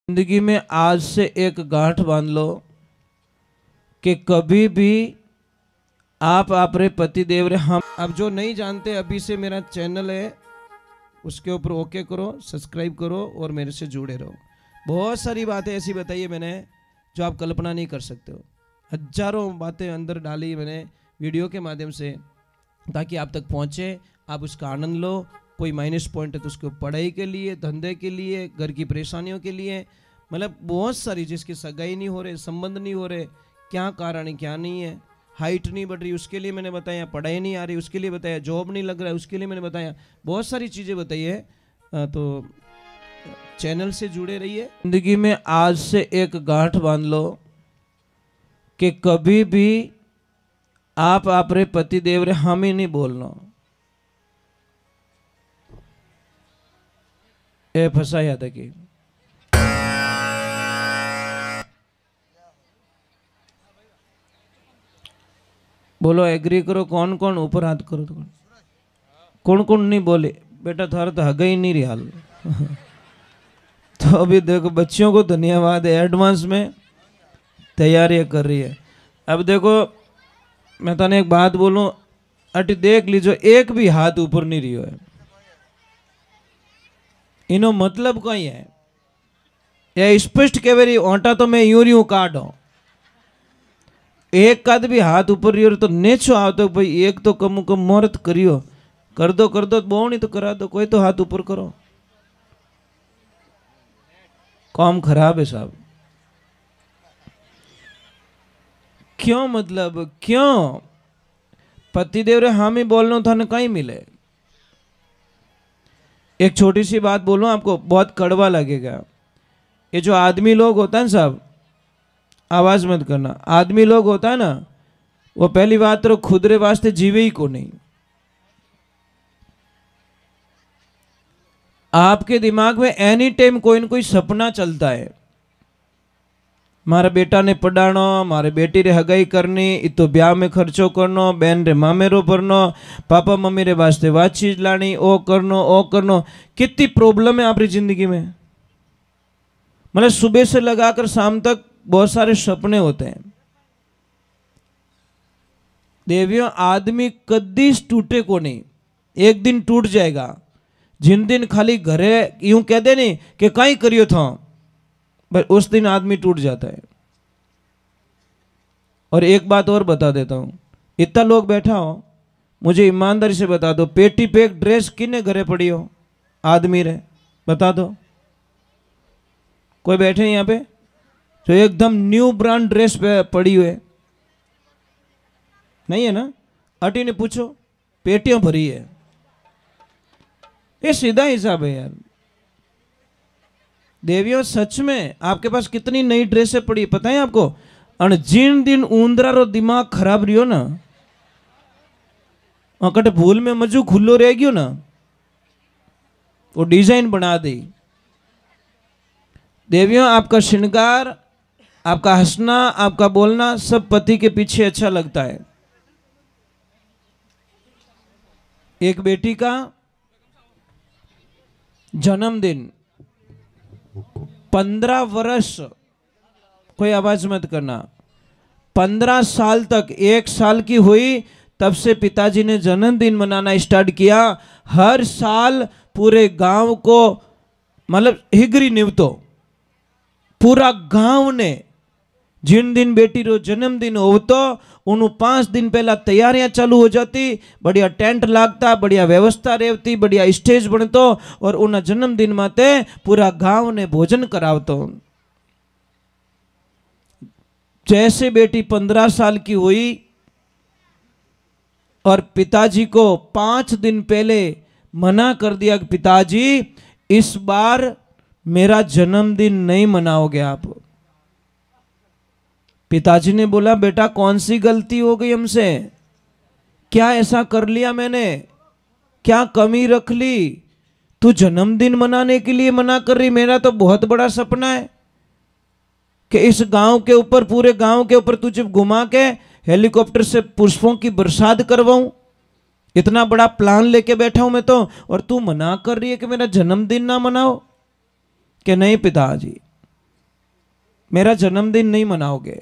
जिंदगी में आज से एक गांठ बांध लो कि कभी भी आप अपने पति देव रे हम अब जो नहीं जानते अभी से मेरा चैनल है उसके ऊपर ओके करो, सब्सक्राइब करो और मेरे से जुड़े रहो। बहुत सारी बातें ऐसी बताई है मैंने जो आप कल्पना नहीं कर सकते हो। हजारों बातें अंदर डाली मैंने वीडियो के माध्यम से ताकि आप तक पहुँचे, आप उसका आनंद लो। कोई माइनस पॉइंट है तो उसको पढ़ाई के लिए, धंधे के लिए, घर की परेशानियों के लिए, मतलब बहुत सारी, जिसकी सगाई नहीं हो रहे, संबंध नहीं हो रहे, क्या कारण है क्या नहीं है, हाइट नहीं बढ़ रही उसके लिए मैंने बताया, पढ़ाई नहीं आ रही उसके लिए बताया, जॉब नहीं लग रहा है उसके लिए मैंने बताया, बहुत सारी चीज़ें बताई है। तो चैनल से जुड़े रहिए। जिंदगी में आज से एक गांठ बांध लो कि कभी भी आप अपने पति देव रे हम ही नहीं बोलना। ए फंसाया था कि बोलो एग्री करो। कौन कौन ऊपर हाथ करो तो कौन कौन नहीं बोले बेटा थारा तो हगा ही नहीं रही हाल। तो अभी देखो बच्चियों को धन्यवाद है, एडवांस में तैयारियां कर रही है। अब देखो मैं तने एक बात बोलूं, अटी देख लीजिए एक भी हाथ ऊपर नहीं रही है, इनो मतलब कई है या स्पष्ट कह रही ओटा तो मैं यूं यूं काटो, एक काद भी हाथ ऊपर रही तो नेचो आओ तो भाई एक तो कम मुहूर्त करियो, कर दो बहु नहीं तो करा दो, कोई तो हाथ ऊपर करो। काम खराब है साहब। क्यों मतलब क्यों पतिदेव रे हामी बोलना था न कहीं मिले। एक छोटी सी बात बोलूं आपको, बहुत कड़वा लगेगा। ये जो आदमी लोग होता है ना साहब, आवाज मत करना, आदमी लोग होता है ना वो पहली बात तो खुद रे वास्ते जीवे ही को नहीं। आपके दिमाग में एनी टाइम कोई न कोई सपना चलता है, मारा बेटा ने पढ़ानो, मारे बेटी रे हगाई करनी, इतो ब्याह में खर्चो करनो, बहन रे मामेरो भरनो, पापा मम्मी रे वास्ते वात चीज लानी, ओ करनो। कितनी प्रॉब्लम है आपकी जिंदगी में। मतलब सुबह से लगाकर शाम तक बहुत सारे सपने होते हैं। देवियों आदमी कदी टूटे को नहीं, एक दिन टूट जाएगा। जिन दिन खाली घरे यूं कह दे नहीं कि कहीं करियो था, पर उस दिन आदमी टूट जाता है। और एक बात और बता देता हूं, इतना लोग बैठा हो, मुझे ईमानदारी से बता दो पेटी पे एक ड्रेस किने घरे पड़ी हो आदमी रे, बता दो। कोई बैठे यहां पे तो एकदम न्यू ब्रांड ड्रेस पे पड़ी हुई है? नहीं है ना? अटी ने पूछो, पेटियां भरी है। ये सीधा हिसाब है यार। देवियों सच में आपके पास कितनी नई ड्रेसें पड़ी पता है आपको? और जिन दिन ऊंदरा रो दिमाग खराब रहियो ना, अकट भूल में मजू खुल्लो रह गयो ना, वो डिजाइन बना दी। देवियों आपका श्रृंगार, आपका हंसना, आपका बोलना सब पति के पीछे अच्छा लगता है। एक बेटी का जन्मदिन 15 वर्ष, कोई आवाज मत करना, 15 साल तक, 1 साल की हुई तब से पिताजी ने जन्मदिन मनाना स्टार्ट किया। हर साल पूरे गांव को, मतलब हिगरी निवतो पूरा गांव ने जिन दिन बेटी रो जन्मदिन होतो उन 5 दिन पहला तैयारियां चालू हो जाती, बढ़िया टेंट लागता, बढ़िया व्यवस्था रहती, बढ़िया स्टेज बनतो और उन जन्मदिन माते पूरा गांव ने भोजन करावतो। जैसे बेटी 15 साल की हुई और पिताजी को 5 दिन पहले मना कर दिया कि पिताजी इस बार मेरा जन्मदिन नहीं मनाओगे आप। पिताजी ने बोला बेटा कौन सी गलती हो गई हमसे, क्या ऐसा कर लिया मैंने, क्या कमी रख ली, तू जन्मदिन मनाने के लिए मना कर रही? मेरा तो बहुत बड़ा सपना है कि इस गांव के ऊपर, पूरे गांव के ऊपर तुझे घुमा के हेलीकॉप्टर से पुष्पों की बरसात करवाऊं, इतना बड़ा प्लान लेके बैठा हूं मैं तो, और तू मना कर रही है कि मेरा जन्मदिन ना मनाओ। कि नहीं पिताजी मेरा जन्मदिन नहीं मनाओगे।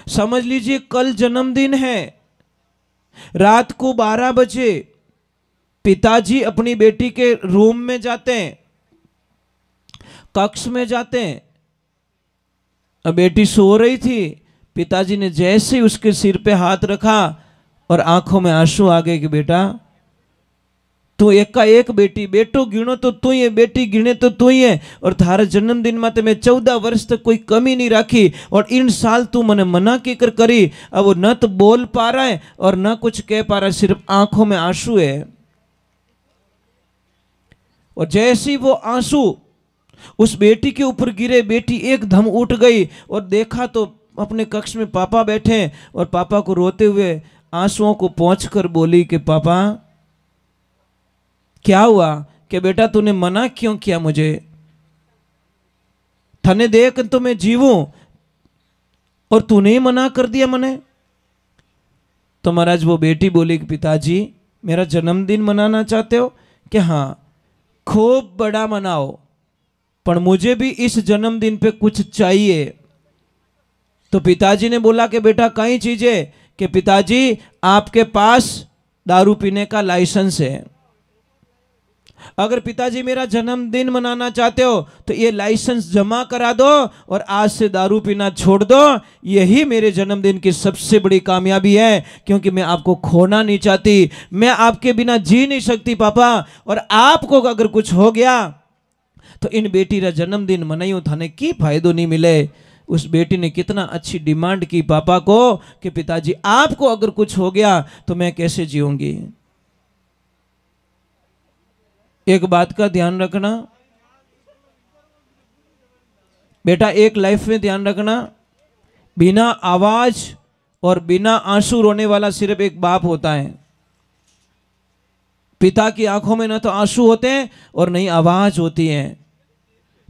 समझ लीजिए कल जन्मदिन है, रात को 12 बजे पिताजी अपनी बेटी के रूम में जाते हैं, कक्ष में जाते हैं। अब बेटी सो रही थी, पिताजी ने जैसे ही उसके सिर पे हाथ रखा और आंखों में आंसू आ गए कि बेटा तू एका एक बेटी, बेटो गिनो तो तू ही है, बेटी गिने तो तू ही है, और थारे जन्मदिन में मैं 14 वर्ष तक कोई कमी नहीं राखी, और इन साल तू मने मना की कर करी। अब वो न तो बोल पा रहा है और न कुछ कह पा रहा है, सिर्फ आंखों में आंसू है। और जैसे ही वो आंसू उस बेटी के ऊपर गिरे, बेटी एकदम उठ गई और देखा तो अपने कक्ष में पापा बैठे, और पापा को रोते हुए आंसुओं को पोंछकर बोली कि पापा क्या हुआ, कि बेटा तूने मना क्यों किया मुझे, थने देख तो मैं जीवूं और तूने ही मना कर दिया मने। तो महाराज वो बेटी बोली कि पिताजी मेरा जन्मदिन मनाना चाहते हो कि हाँ, खूब बड़ा मनाओ, पर मुझे भी इस जन्मदिन पे कुछ चाहिए। तो पिताजी ने बोला कि बेटा कई चीजें, कि पिताजी आपके पास दारू पीने का लाइसेंस है, अगर पिताजी मेरा जन्मदिन मनाना चाहते हो तो ये लाइसेंस जमा करा दो और आज से दारू पीना छोड़ दो। यही मेरे जन्मदिन की सबसे बड़ी कामयाबी है, क्योंकि मैं आपको खोना नहीं चाहती, मैं आपके बिना जी नहीं सकती पापा, और आपको अगर कुछ हो गया तो इन बेटी का जन्मदिन मनाइयो थाने की फायदो नहीं मिले। उस बेटी ने कितना अच्छी डिमांड की पापा को कि पिताजी आपको अगर कुछ हो गया तो मैं कैसे जीऊंगी। एक बात का ध्यान रखना बेटा, एक लाइफ में ध्यान रखना, बिना आवाज और बिना आंसू रोने वाला सिर्फ एक बाप होता है। पिता की आंखों में ना तो आंसू होते हैं और नहीं आवाज होती है।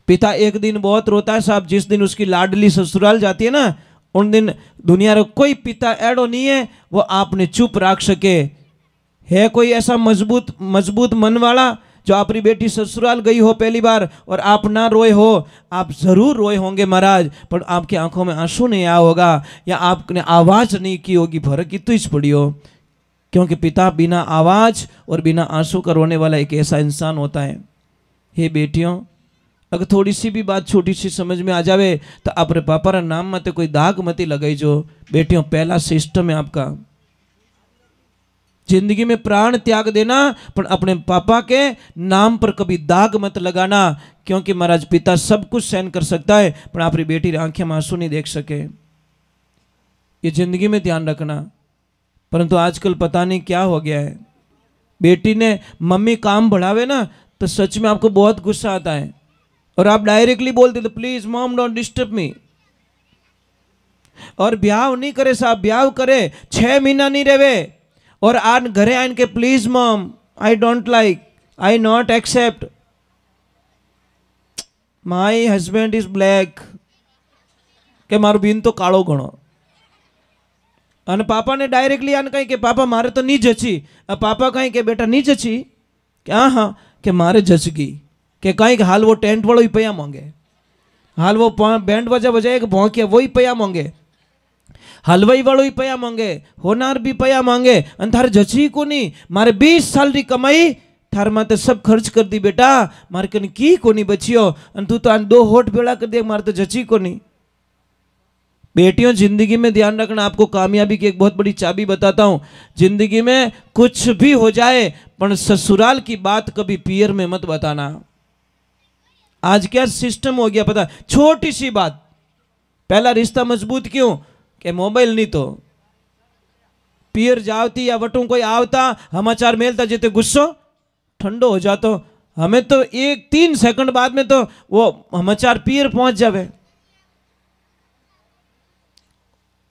पिता एक दिन बहुत रोता है साहब, जिस दिन उसकी लाडली ससुराल जाती है ना, उन दिन दुनिया में कोई पिता एडो नहीं है वो आपने चुप रख सके। है कोई ऐसा मजबूत मन वाला जो अपनी बेटी ससुराल गई हो पहली बार और आप ना रोए हो? आप जरूर रोए होंगे महाराज, पर आपकी आंखों में आंसू नहीं आया होगा या आपने आवाज नहीं की होगी, फर्क ही तो इस पड़ी हो। क्योंकि पिता बिना आवाज और बिना आंसू का रोने वाला एक ऐसा इंसान होता है। हे बेटियों, अगर थोड़ी सी भी बात छोटी सी समझ में आ जावे तो अपने पापा रा नाम मत कोई दाग मती लगाई जो। बेटियों, पहला सिस्टम है आपका जिंदगी में प्राण त्याग देना, पर अपने पापा के नाम पर कभी दाग मत लगाना, क्योंकि महाराज पिता सब कुछ सहन कर सकता है पर आपकी बेटी आंखें में आंसू नहीं देख सके। ये जिंदगी में ध्यान रखना। परंतु आजकल पता नहीं क्या हो गया है, बेटी ने मम्मी काम बढ़ावे ना तो सच में आपको बहुत गुस्सा आता है और आप डायरेक्टली बोलते तो please mom don't disturb me. और ब्याह नहीं करे साहब, ब्याह करे 6 महीना नहीं रहे और आन घरे आन के please mom I don't like, I not accept, my husband is black, के मारो बीन तो कालो घणो। અને પાપા ને ડાયરેક્ટલી આને કહી કે પાપા મારે તો નહીં જચી, પાપા કહી કે બેટા નહીં જચી, કે હા હા કે મારે જચગી, કે કहीं हाल वो टेंट वालों ही पैया मांगे, हाल वो बैंड बजा बजाए कि भौंकिया वही पैया मांगे, हलवाई वालों ही पैया मांगे, होनार भी पैया मांगे, अन थारे जची को नहीं, मारे 20 साल री कमाई थार माते सब खर्च कर दी बेटा, मारे कन की को नहीं बचियो, अन तू तो 2 होठ बेड़ा कर दिया, मारे तो जची को नहीं। बेटियों, जिंदगी में ध्यान रखना, आपको कामयाबी की एक बहुत बड़ी चाबी बताता हूं। जिंदगी में कुछ भी हो जाए पर ससुराल की बात कभी पियर में मत बताना। आज क्या सिस्टम हो गया पता, छोटी सी बात, पहला रिश्ता मजबूत क्यों कि मोबाइल नहीं तो पियर जावती या वटू कोई आवता समाचार मेलता जेते गुस्सो ठंडो हो जातो, हमें तो 1-3 सेकंड बाद में तो वो समाचार पियर पहुंच जावे।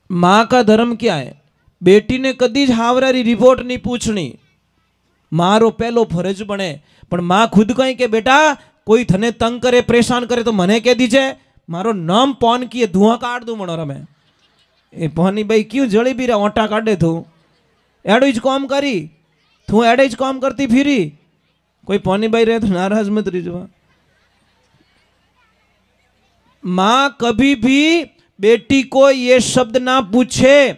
मां का धर्म क्या है, बेटी ने कदी ज हावरारी रिपोर्ट नहीं पूछनी, मारो पहलो फर्ज बने। पर मां खुद कही के बेटा कोई थने तंग करे परेशान करे तो मने कह दीजे, मारो नाम पौन किए धुआं काट दू मनो रमे, ए पौनी भाई क्यों जड़ी भी रहा ओटा काटे तू एडो ज काम करी, तू एडे ज काम करती फिरी, कोई पौनी भाई रहे तो नाराज मत रही। माँ कभी भी बेटी को ये शब्द ना पूछे।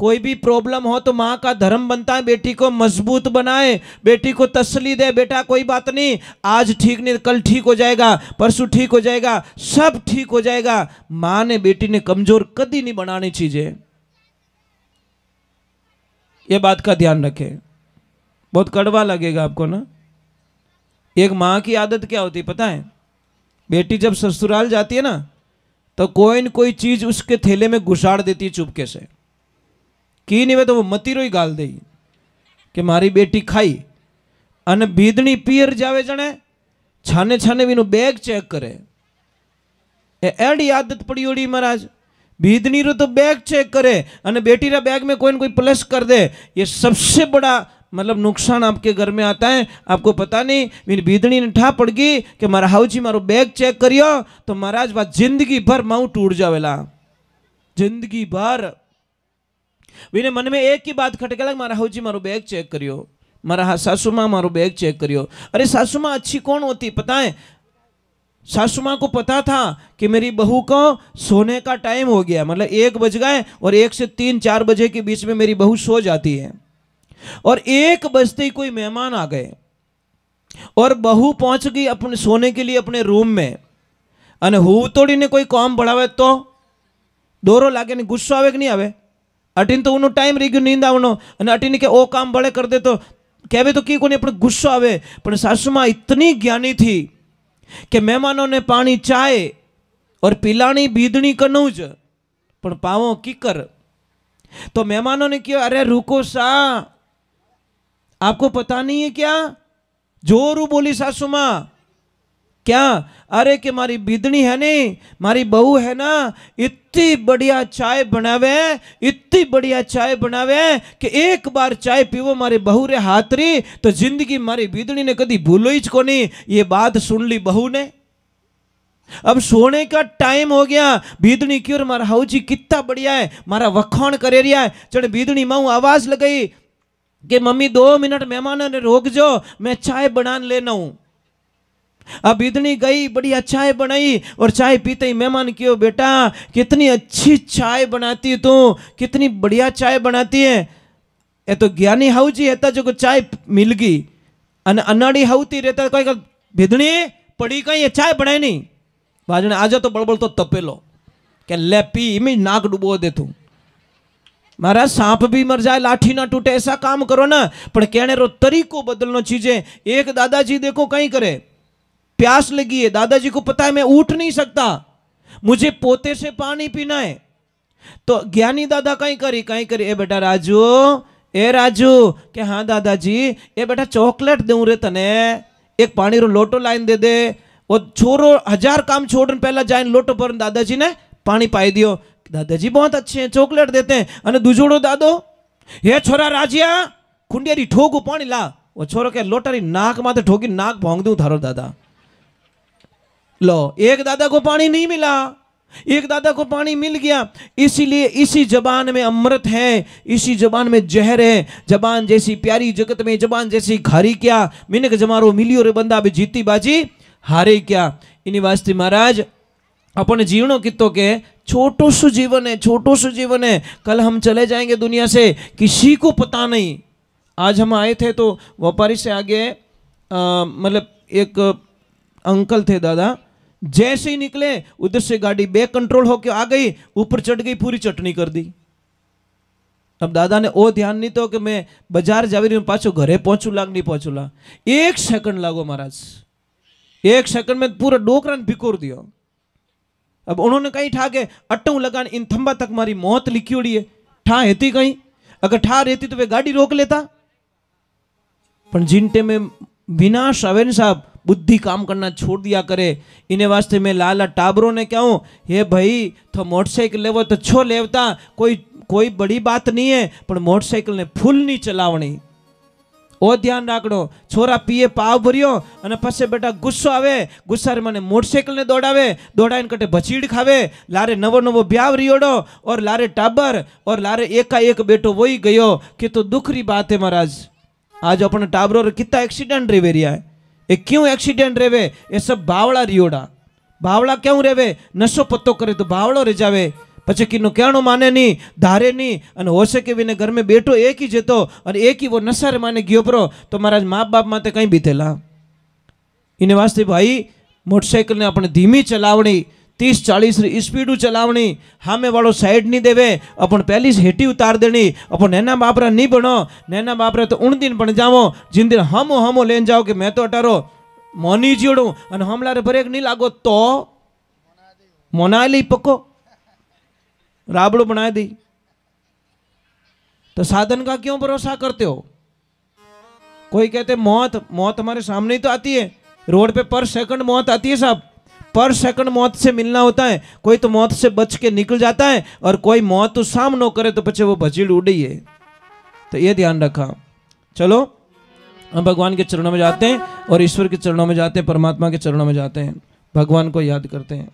कोई भी प्रॉब्लम हो तो माँ का धर्म बनता है बेटी को मजबूत बनाए, बेटी को तसल्ली दे, बेटा कोई बात नहीं, आज ठीक नहीं कल ठीक हो जाएगा, परसों ठीक हो जाएगा, सब ठीक हो जाएगा। माँ ने बेटी ने कमजोर कभी नहीं बनानी चीजें, ये बात का ध्यान रखें। बहुत कड़वा लगेगा आपको ना। एक माँ की आदत क्या होती है पता है? बेटी जब ससुराल जाती है ना तो कोई न कोई चीज उसके थैले में घुसाड़ देती है चुपके से, की नहीं वे तो वो मतीरो ही गाल दे कि मारी बेटी खाई। अने बीदनी पियर जावे जने छाने छाने भी बैग चेक करे। एडी आदत पड़ी ओड़ी महाराज, बीदनी रो तो बैग चेक करे अने बेटी रा बैग में कोई न कोई प्लस कर दे। ये सबसे बड़ा मतलब नुकसान आपके घर में आता है। आपको पता नहीं मेरी बीदनी ने ठा पड़ गई कि मारा हाउजी मारो बैग चेक करियो तो महाराज बात जिंदगी भर माऊ टूट जावेला, जिंदगी भर। विने मन में एक ही बात खटके लग, मारा हाउजी मारो बैग चेक करियो, मारा सासू माँ मारो बैग चेक करियो। अरे सासू माँ अच्छी कौन होती पता है? सासू माँ को पता था कि मेरी बहू को सोने का टाइम हो गया, मतलब 1 बज गए और 1 से 3-4 बजे के बीच में मेरी बहू सो जाती है। और 1 बजते ही कोई मेहमान आ गए और बहू पहुंच गई अपने सोने के लिए अपने रूम में। अने हु तोड़ी ने कोई काम बढ़ावे तो दोरो लागे ने गुस्सो आवे कि नहीं आवे? अटीन तो उन्होंने टाइम रही गयो नींद आवनो अने अटीन के ओ काम बड़े कर दे तो कहवे तो की कोने अपने गुस्सो आवे। पर सासू माँ इतनी ज्ञानी थी कि मेहमानों ने पानी चाय और पिलानी बीदनी कनूज पर पावो की कर। तो मेहमानों ने किया, अरे रुको सा, आपको पता नहीं है क्या? जोरू बोली सासू माँ, क्या? अरे कि मारी बीदनी है नहीं, मारी बहू है ना, इतनी बढ़िया चाय बनावे, इतनी बढ़िया चाय बनावे कि एक बार चाय पीवो मारे बहू रे हाथ री तो जिंदगी मारी बीदनी ने कभी भूलो ही को नहीं। ये बात सुन ली बहू ने। अब सोने का टाइम हो गया, बीदनी क्यों मारा हाउजी कितना बढ़िया है, मारा वखाण करे रिया है। चढ़ बीदनी माऊ आवाज लगाई कि मम्मी 2 मिनट मेहमानों ने रोक जो, मैं चाय बनाने लेना हूं। अब बीदनी गई, बढ़िया चाय बनाई और चाय पीते ही मेहमान क्यों, बेटा कितनी अच्छी चाय बनाती है तू, कितनी बढ़िया चाय बनाती है। ये तो ज्ञानी हाउजी है जो को चाय मिल गई, अनाड़ी हाउती रहता कोई बीदनी पड़ी कहीं ये चाय बनाई नहीं, बाजू ने आजा तो बड़बड़ तो तपेलो क्या ले पी में नाक डुबो दे तू। महाराज सांप भी मर जाए लाठी ना टूटे, ऐसा काम करो ना। पर कहने रो तरीको बदलनो चीजें। एक दादाजी देखो कहीं करे, प्यास लगी है, दादाजी को पता है मैं उठ नहीं सकता, मुझे पोते से पानी पीना है। तो ज्ञानी दादा कहीं करी ए बेटा राजू, ए राजू के हाँ दादाजी, ए बेटा चॉकलेट दूं रे तने, एक पानी रो लोटो लाइन दे दे। वो छोरो 1000 काम छोड़न पहला जाए लोटो पर दादाजी ने पानी पाई दियो। दादाजी बहुत अच्छे हैं, चॉकलेट देते हैं। अने दूजोड़ो दादो, हे छोरा राजिया खुंडियारी ठोकू पानी ला। वो छोरो के लोटारी नाक माथे ठोकी, नाक भोंग दूं थारो दादा। लो, एक दादा को पानी नहीं मिला, एक दादा को पानी मिल गया। इसीलिए इसी जबान में अमृत है, इसी जबान में जहर है। जबान जैसी प्यारी जगत में जबान जैसी घारी क्या, मिनक जमारो मिलियो रे बंदा भी जीती बाजी हारे क्या। इन्हीं वास्ते महाराज अपने जीवनों कितो के छोटो सु जीवन है, छोटो सु जीवन है। कल हम चले जाएंगे दुनिया से, किसी को पता नहीं। आज हम आए थे तो व्यापारी से आगे मतलब एक अंकल थे दादा, जैसे ही निकले उधर से गाड़ी बैक कंट्रोल होके आ गई, ऊपर चढ़ गई, पूरी चटनी कर दी। अब दादा ने ओ ध्यान नहीं तो कि मैं बाजार जावी रही पाछो घरे पहुंचू लाग नहीं पहुंचू ला। 1 सेकंड लागो महाराज, 1 सेकंड में पूरा डोकरा भिकोर दियो। अब उन्होंने कहीं ठा के अट्टू लगान इन थंबा तक मारी मौत लिखी उड़ी है। ठा हेती कहीं, अगर ठा रहती तो वे गाड़ी रोक लेता। पर जिनटे में विनाश आवे साहब, बुद्धि काम करना छोड़ दिया करे। इन्हें वास्ते मैं लाला टाबरों ने क्या हूं, हे भाई तो मोटरसाइकिल लेवो तो छो लेवता, कोई बड़ी बात नहीं है, पर मोटरसाइकिल ने फुल नहीं चलावनी। ओ ध्यान राखड़ो, छोरा पीए पाव भरियो अने पछे बेटा गुस्सो आवे, गुस्सा रे मने मोटरसाइकिल ने दौड़ावे, दौड़ाइन कटे भचीड़ खावे, लारे नवो नवो ब्याव रियोड़ो और लारे टाबर और लारे एका-एक बेटो वही गयो। कि तो दुख री बात है महाराज। आज अपने टाबरों रे कितना एक्सीडेंट रे रिया है। ये क्यों एक्सीडेंट रेवे? ये सब बावड़ा रियोड़ा, बावड़ा क्यों रेवे? नशो पत्तो करे तो बावड़ो रह जावे। पछे किनो कहणो माने नहीं, धारे नहीं, अने हो सके विने घर में बैठो एक ही जेतो अने एक ही वो नशा रे माने गयो परो तो महाराज माँ बाप माते कहीं बीतेला। इने वास्ते भाई मोटरसाइकिल ने अपने धीमी चलावनी, 30-40 री स्पीड चलावनी, हामे वालों साइड नहीं देवे, अपन पहली से हेटी उतार देनी। अपन नैना बापरा नहीं बनो, नैना बापरा तो उन दिन बन जाओ जिन दिन हमो लेन जाओ कि मैं तो अटारो मोनी जीड़ू अने हमलारे ब्रेक नहीं लागो तो मोना ली पक्को राबड़ो बना दी। तो साधन का क्यों भरोसा करते हो? कोई कहते मौत हमारे सामने ही तो आती है, रोड पे पर सेकंड मौत आती है साहब, पर सेकंड मौत से मिलना होता है। कोई तो मौत से बच के निकल जाता है और कोई मौत तो सामनो करे तो पीछे वो भजीड़ उड़ी है। तो ये ध्यान रखा। चलो हम भगवान के चरणों में जाते हैं और ईश्वर के चरणों में जाते हैं, परमात्मा के चरणों में जाते हैं, भगवान को याद करते हैं।